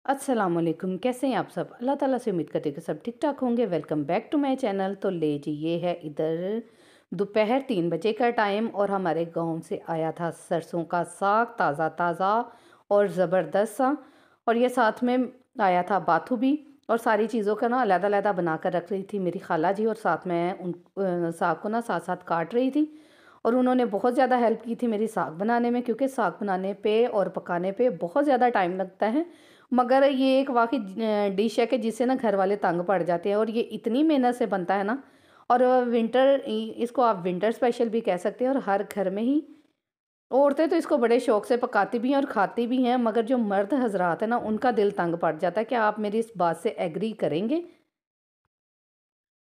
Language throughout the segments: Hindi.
अस्सलाम वालेकुम। कैसे हैं आप सब? अल्लाह ताला से उम्मीद करते हैं कि सब ठीक ठाक होंगे। Welcome back to my channel. तो ले जी, ये है इधर दोपहर 3 बजे का टाइम और हमारे गांव से आया था सरसों का साग, ताज़ा ताज़ा और ज़बरदस्त सा। और ये साथ में आया था बाथू भी। और सारी चीज़ों का ना अलग-अलग बना कर रख रही थी मेरी खाला जी, और साथ में उन साग को ना साथ साथ काट रही थी। और उन्होंने बहुत ज़्यादा हेल्प की थी मेरी साग बनाने में, क्योंकि साग बनाने पे और पकाने पे बहुत ज़्यादा टाइम लगता है। मगर ये एक वाकई डिश है कि जिससे ना घर वाले तंग पड़ जाते हैं, और ये इतनी मेहनत से बनता है ना। और इसको आप विंटर स्पेशल भी कह सकते हैं। और हर घर में ही औरतें तो इसको बड़े शौक से पकाती भी हैं और खाती भी हैं, मगर जो मर्द हजरात है ना, उनका दिल तंग पड़ जाता है। कि आप मेरी इस बात से एग्री करेंगे?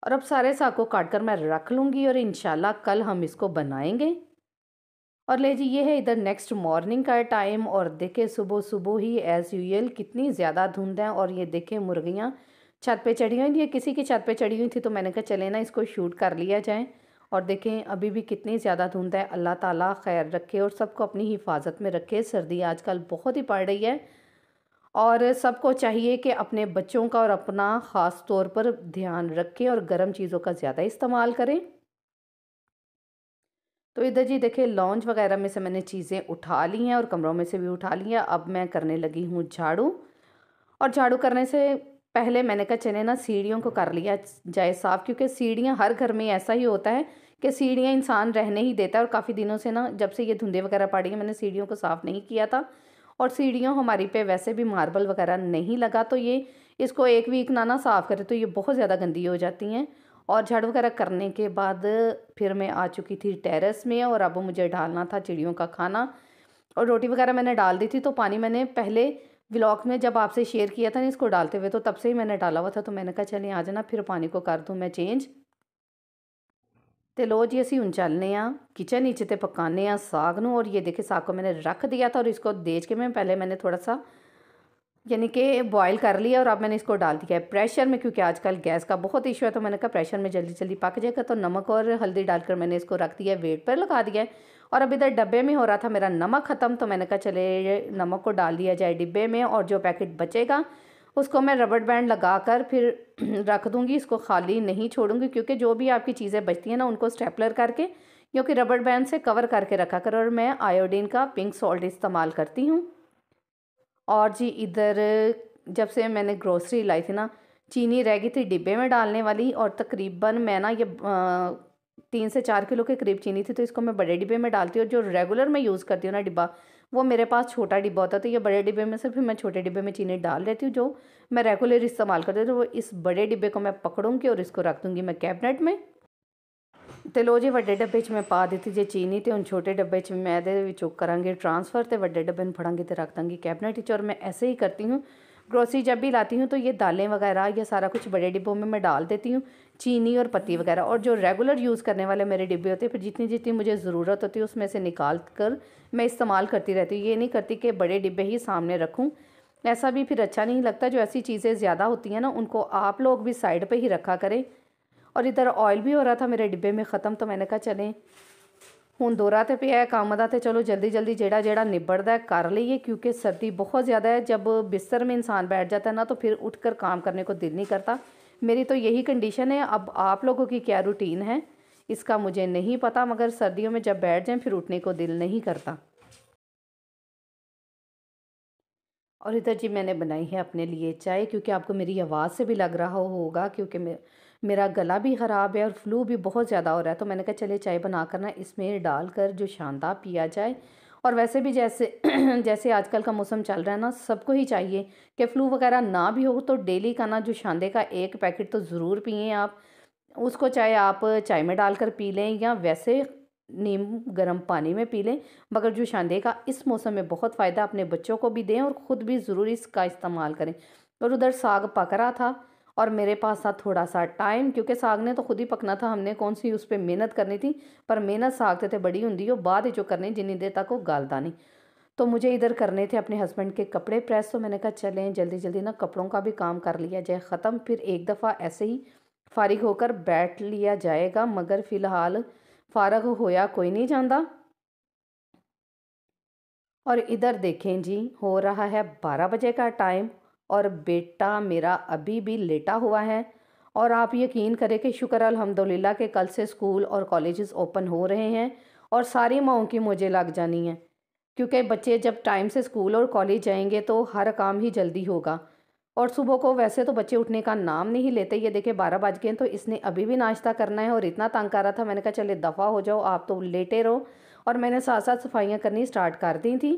और अब सारे साग को काट कर मैं रख लूँगी और इंशाल्लाह कल हम इसको बनाएंगे। और ले जी, ये है इधर नेक्स्ट मॉर्निंग का टाइम। और देखे सुबह सुबह ही एज़ यूजुअल कितनी ज़्यादा धुंध है। और ये देखे मुर्गियाँ छत पे चढ़ी हुई, ये किसी की छत पे चढ़ी हुई थी, तो मैंने कहा चले ना इसको शूट कर लिया जाए। और देखें अभी भी कितनी ज़्यादा धुंध है। अल्लाह ताला खैर रखे और सबको अपनी हिफाजत में रखे। सर्दी आजकल बहुत ही पड़ रही है, और सबको चाहिए कि अपने बच्चों का और अपना ख़ास तौर पर ध्यान रखें और गर्म चीज़ों का ज़्यादा इस्तेमाल करें। तो इधर जी देखिए, लॉन्च वगैरह में से मैंने चीज़ें उठा ली हैं और कमरों में से भी उठा ली हैं। अब मैं करने लगी हूँ झाड़ू। और झाड़ू करने से पहले मैंने कहा चले ना सीढ़ियों को कर लिया जाए साफ़, क्योंकि सीढ़ियाँ हर घर में ऐसा ही होता है कि सीढ़ियाँ इंसान रहने ही देता है। और काफ़ी दिनों से ना, जब से ये धुंधे वगैरह पड़ी हैं, मैंने सीढ़ियों को साफ़ नहीं किया था। और सीढ़ियों हमारी पे वैसे भी मार्बल वगैरह नहीं लगा, तो ये इसको एक वीक ना साफ़ करें तो ये बहुत ज़्यादा गंदी हो जाती हैं। और झाड़ू वगैरह करने के बाद फिर मैं आ चुकी थी टेरेस में, और अब मुझे डालना था चिड़ियों का खाना। और रोटी वगैरह मैंने डाल दी थी, तो पानी मैंने पहले व्लॉग में जब आपसे शेयर किया था ना इसको डालते हुए, तो तब से ही मैंने डाला हुआ था। तो मैंने कहा चलिए आज ना फिर पानी को कर दूँ मैं चेंज। तो लो जी, असी हुण चलने किचन नीचे ते पकाने साग नूं। और ये देखिए, साग को मैंने रख दिया था और इसको देख के मैंने थोड़ा सा यानी कि बॉयल कर लिया। और अब मैंने इसको डाल दिया है प्रेशर में, क्योंकि आजकल गैस का बहुत इशू है। तो मैंने कहा प्रेशर में जल्दी जल्दी पक जाएगा। तो नमक और हल्दी डालकर मैंने इसको रख दिया है, वेट पर लगा दिया है। और अब इधर डब्बे में हो रहा था मेरा नमक ख़त्म, तो मैंने कहा चले नमक को डाल दिया जाए डिब्बे में। और जो पैकेट बचेगा उसको मैं रबड़ बैंड लगा कर फिर रख दूँगी, इसको खाली नहीं छोड़ूंगी। क्योंकि जो भी आपकी चीज़ें बचती हैं ना, उनको स्टेपलर करके, क्योंकि रबड़ बैंड से कवर करके रखा कर। और मैं आयोडीन का पिंक सॉल्ट इस्तेमाल करती हूँ। और जी इधर जब से मैंने ग्रोसरी लाई थी ना, चीनी रह गई थी डिब्बे में डालने वाली। और तकरीबन मैं ना ये 3 से 4 किलो के करीब चीनी थी, तो इसको मैं बड़े डिब्बे में डालती हूँ। और जो रेगुलर मैं यूज़ करती हूँ ना डिब्बा, वो मेरे पास छोटा डिब्बा होता है। तो ये बड़े डिब्बे में से फिर मैं छोटे डिब्बे में चीनी डाल देती हूँ, जो मैं रेगुलर इस्तेमाल करती हूँ। तो वो इस बड़े डिब्बे को मैं पकड़ूंगी और इसको रख दूँगी मैं कैबिनेट में। ਤੇ ਲੋ जी, ਵੱਡੇ डब्बे 'ਚ मैं पा ਦਿੱਤੀ ਜੇ चीनी, तो ਹੁਣ छोटे डब्बे 'ਚ मैं ਇਹਦੇ ਵਿੱਚੋਂ ਕਰਾਂਗੀ ट्रांसफ़र, तो ਵੱਡੇ डब्बे में फड़ांगी तो रख दूँगी कैबिनेट 'ਚ। और मैं ऐसे ही करती हूँ ग्रोसरी जब भी लाती हूँ, तो ये दालें वगैरह ये सारा कुछ बड़े डिब्बों में मैं डाल देती हूँ, चीनी और पत्ती वगैरह। और जो रेगुलर यूज़ करने वाले मेरे डिब्बे होते हैं, फिर जितनी जितनी मुझे ज़रूरत होती है उसमें से निकाल कर मैं इस्तेमाल करती रहती हूँ। ये नहीं करती कि बड़े डिब्बे ही सामने रखूँ, ऐसा भी फिर अच्छा नहीं लगता। जो ऐसी चीज़ें ज़्यादा होती हैं ना, उनको आप लोग भी साइड पर ही रखा करें। और इधर ऑयल भी हो रहा था मेरे डिब्बे में ख़त्म, तो मैंने कहा चलें ਹੁਣ ਦੋਰਾ ਤੇ ਪਿਆ ਕੰਮ ਦਾ, तो चलो जल्दी जल्दी जेड़ा जेड़ा निबड़दा है कर लीए। क्योंकि सर्दी बहुत ज़्यादा है, जब बिस्तर में इंसान बैठ जाता है ना, तो फिर उठकर काम करने को दिल नहीं करता। मेरी तो यही कंडीशन है। अब आप लोगों की क्या रूटीन है इसका मुझे नहीं पता, मगर सर्दियों में जब बैठ जाएं फिर उठने को दिल नहीं करता। और इधर जी मैंने बनाई है अपने लिए चाय, क्योंकि आपको मेरी आवाज़ से भी लग रहा होगा, क्योंकि मेरा गला भी ख़राब है और फ्लू भी बहुत ज़्यादा हो रहा है। तो मैंने कहा चलिए चाय बना कर ना इसमें डालकर जो शानदार पिया जाए। और वैसे भी जैसे जैसे आजकल का मौसम चल रहा है ना, सबको ही चाहिए कि फ़्लू वगैरह ना भी हो, तो डेली का ना जो शांदे का एक पैकेट तो ज़रूर पिएँ आप। उसको चाहे आप चाय में डालकर पी लें या वैसे नींबू गर्म पानी में पी लें। मगर जो शांदे का इस मौसम में बहुत फ़ायदा, अपने बच्चों को भी दें और ख़ुद भी ज़रूर इसका इस्तेमाल करें। और उधर साग पक रहा था और मेरे पास था थोड़ा सा टाइम, क्योंकि साग ने तो खुद ही पकना था, हमने कौन सी उस पर मेहनत करनी थी। पर मेहनत साग ते बड़ी होंगी, वो बाद जो करनी जिन्नी देर तक वो गलता नहीं। तो मुझे इधर करने थे अपने हस्बैंड के कपड़े प्रेस, तो मैंने कहा चलें जल्दी जल्दी ना कपड़ों का भी काम कर लिया जाए ख़त्म, फिर एक दफ़ा ऐसे ही फारिग होकर बैठ लिया जाएगा। मगर फ़िलहाल फारग होया कोई नहीं जाता। और इधर देखें जी, हो रहा है 12 बजे का टाइम और बेटा मेरा अभी भी लेटा हुआ है। और आप यकीन करें कि शुक्र अल्हम्दुलिल्लाह के कल से स्कूल और कॉलेजेस ओपन हो रहे हैं और सारी माओं की मुझे लग जानी है, क्योंकि बच्चे जब टाइम से स्कूल और कॉलेज जाएंगे तो हर काम ही जल्दी होगा। और सुबह को वैसे तो बच्चे उठने का नाम नहीं लेते। ये देखिए 12 बज गए हैं तो इसने अभी भी नाश्ता करना है और इतना तंग कर रहा था। मैंने कहा चले दफ़ा हो जाओ, आप तो लेटे रहो। और मैंने साथ साथ सफाइयाँ करनी स्टार्ट कर दी थी,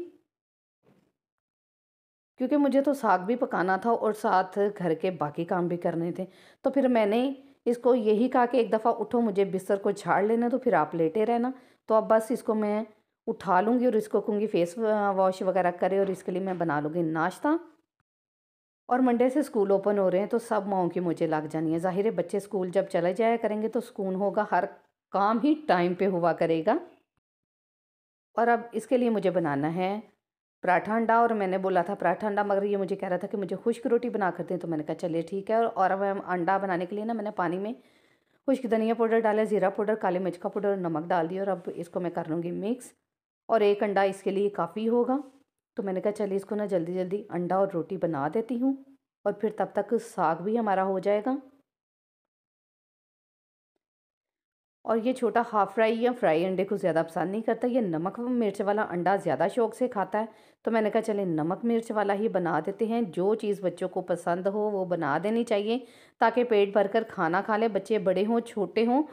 क्योंकि मुझे तो साग भी पकाना था और साथ घर के बाकी काम भी करने थे। तो फिर मैंने इसको यही कहा कि एक दफ़ा उठो, मुझे बिस्तर को झाड़ लेना, तो फिर आप लेटे रहना। तो अब बस इसको मैं उठा लूँगी और इसको कहूँगी फेस वॉश वगैरह करे और इसके लिए मैं बना लूँगी नाश्ता। और मंडे से स्कूल ओपन हो रहे हैं तो सब माओं की मुझे लग जानी है। ज़ाहिर है बच्चे स्कूल जब चले जाया करेंगे तो सुकून होगा, हर काम ही टाइम पे हुआ करेगा। और अब इसके लिए मुझे बनाना है पराठा अंडा। और मैंने बोला था पराठा अंडा, मगर ये मुझे कह रहा था कि मुझे खुश्क रोटी बना कर दें। तो मैंने कहा चलिए ठीक है। और अब हम अंडा बनाने के लिए ना मैंने पानी में खुश्क धनिया पाउडर डाला, ज़ीरा पाउडर, काले मिर्च का पाउडर और नमक डाल दिया। और अब इसको मैं कर लूँगी मिक्स। और एक अंडा इसके लिए काफ़ी होगा। तो मैंने कहा चलिए इसको ना जल्दी जल्दी अंडा और रोटी बना देती हूँ और फिर तब तक साग भी हमारा हो जाएगा। और ये छोटा हाफ़ फ्राई या फ्राई अंडे को ज़्यादा पसंद नहीं करता, ये नमक व मिर्च वाला अंडा ज़्यादा शौक़ से खाता है। तो मैंने कहा चले नमक मिर्च वाला ही बना देते हैं। जो चीज़ बच्चों को पसंद हो वो बना देनी चाहिए, ताकि पेट भर कर खाना खा ले, बच्चे बड़े हों छोटे हों।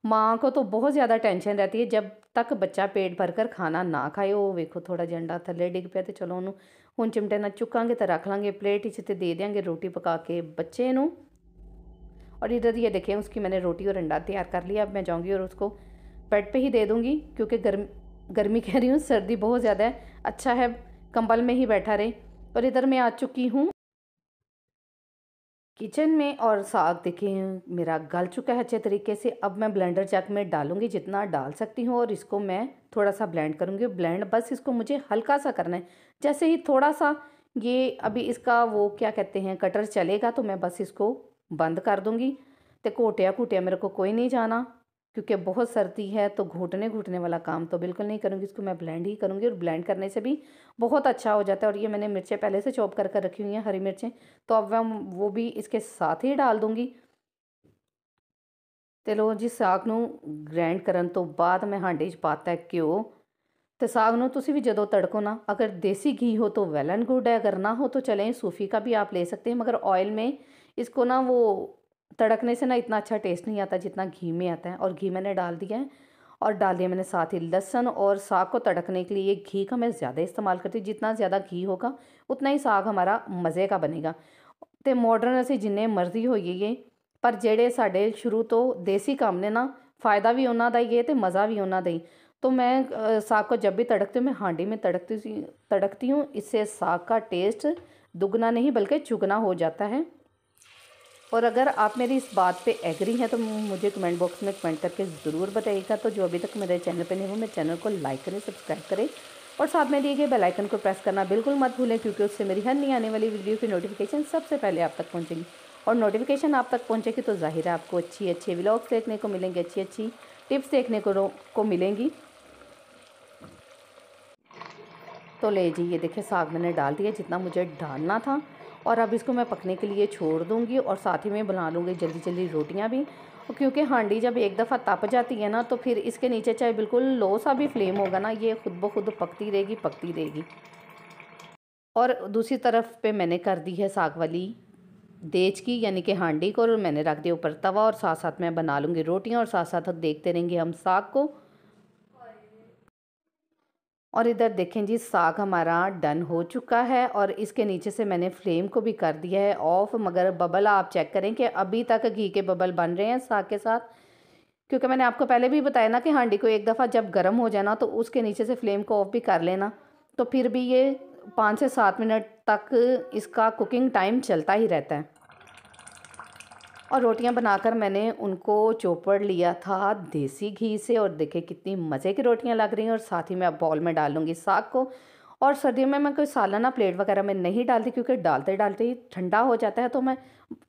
माँ को तो बहुत ज़्यादा टेंशन रहती है जब तक बच्चा पेट भर कर खाना ना खाए। वो वेखो थोड़ा जिहा अंडा थल्ले डिग पिया, तो चलो उन्होंने हुण चिमटे नाल चुकांगे तो रख लांगे प्लेट विच ते दे देंगे रोटी पका के बच्चे नूं। और इधर ये देखें उसकी मैंने रोटी और अंडा तैयार कर लिया। अब मैं जाऊंगी और उसको बेड पे ही दे दूंगी, क्योंकि गर्मी कह रही हूँ, सर्दी बहुत ज़्यादा है। अच्छा है कंबल में ही बैठा रहे। और इधर मैं आ चुकी हूँ किचन में और साग देखें मेरा गल चुका है अच्छे तरीके से। अब मैं ब्लेंडर जग में डालूंगी जितना डाल सकती हूँ और इसको मैं थोड़ा सा ब्लेंड करूँगी। ब्लेंड बस इसको मुझे हल्का सा करना है। जैसे ही थोड़ा सा ये अभी इसका वो क्या कहते हैं कटर चलेगा तो मैं बस इसको बंद कर दूँगी। तो घोटिया घुटिया मेरे को कोई नहीं जाना, क्योंकि बहुत सर्दी है तो घुटने घुटने वाला काम तो बिल्कुल नहीं करूँगी। इसको मैं ब्लेंड ही करूँगी और ब्लेंड करने से भी बहुत अच्छा हो जाता है। और ये मैंने मिर्चें पहले से चॉप कर कर रखी हुई हैं, हरी मिर्चें, तो अब मैं वो भी इसके साथ ही डाल दूँगी। तो लो जी साग नूं ग्रैंड करन तो बाद मैं हांडे 'ਚ पाता है घ्यो। तो साग नूं तुसी भी जदों तड़को ना, अगर देसी घी हो तो वेल एंड गुड है, अगर ना हो तो चलें सूफ़ी का भी आप ले सकते हैं। मगर ऑयल में इसको ना वो तड़कने से ना इतना अच्छा टेस्ट नहीं आता जितना घी में आता है। और घी मैंने डाल दिया है और डाल दिया मैंने साथ ही लहसुन। और साग को तड़कने के लिए घी का मैं ज़्यादा इस्तेमाल करती हूँ। जितना ज़्यादा घी होगा उतना ही साग हमारा मज़े का बनेगा। तो मॉडर्न असीं जिन्ने मर्जी होइए, पर ਜਿਹੜੇ ਸਾਡੇ शुरू तो देसी काम ने ना फ़ायदा भी उन्हां दा ही है तो मज़ा भी उन्हां दा ही। तो मैं साग को जब भी तड़कती हूँ मैं हांडी में तड़कती हूँ। इससे साग का टेस्ट दुगना नहीं बल्कि चुगना हो जाता है। और अगर आप मेरी इस बात पे एग्री हैं तो मुझे कमेंट बॉक्स में कमेंट करके ज़रूर बताइएगा। तो जो अभी तक मेरे चैनल पे नहीं हो, मेरे चैनल को लाइक करें, सब्सक्राइब करें और साथ में दिए गए बेल आइकन को प्रेस करना बिल्कुल मत भूलें, क्योंकि उससे मेरी हर नई आने वाली वीडियो की नोटिफिकेशन सबसे पहले आप तक पहुँचेगी। और नोटिफिकेशन आप तक पहुँचेगी तो ज़ाहिर है आपको अच्छी अच्छी व्लॉग्स देखने को मिलेंगे, अच्छी अच्छी टिप्स देखने को मिलेंगी। तो ले जी ये देखिए साग मैंने डाल दिया जितना मुझे डालना था। और अब इसको मैं पकने के लिए छोड़ दूँगी और साथ ही में बना लूँगी जल्दी जल्दी रोटियाँ भी। क्योंकि हांडी जब एक दफ़ा तप जाती है ना तो फिर इसके नीचे चाहे बिल्कुल लो सा भी फ्लेम होगा ना, ये खुद ब खुद पकती रहेगी। और दूसरी तरफ पे मैंने कर दी है साग वाली देच की यानी कि हांडी को, और मैंने रख दिया ऊपर तवा और साथ साथ मैं बना लूँगी रोटियाँ और साथ साथ देखते रहेंगे हम साग को। और इधर देखें जी साग हमारा डन हो चुका है और इसके नीचे से मैंने फ्लेम को भी कर दिया है ऑफ। मगर बबल आप चेक करें कि अभी तक घी के बबल बन रहे हैं साग के साथ, क्योंकि मैंने आपको पहले भी बताया ना कि हांडी को एक दफ़ा जब गर्म हो जाए ना तो उसके नीचे से फ्लेम को ऑफ भी कर लेना। तो फिर भी ये 5 से 7 मिनट तक इसका कुकिंग टाइम चलता ही रहता है। और रोटियां बनाकर मैंने उनको चोपड़ लिया था देसी घी से और देखिए कितनी मज़े की रोटियां लग रही हैं। और साथ ही मैं अब बाउल में डाल लूँगी साग को। और सर्दियों में मैं कोई सालाना प्लेट वगैरह में नहीं डालती, क्योंकि डालते डालते ही ठंडा हो जाता है। तो मैं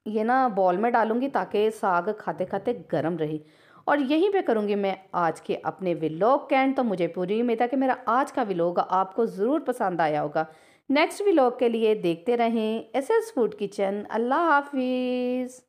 ये ना बाउल में डालूँगी ताकि साग खाते खाते गर्म रहे। और यहीं पे करूँगी मैं आज के अपने व्लॉग का एंड। तो मुझे पूरी उम्मीद है कि मेरा आज का व्लॉग आपको ज़रूर पसंद आया होगा। नेक्स्ट व्लॉग के लिए देखते रहें एसएस फूड किचन। अल्लाह हाफिज़।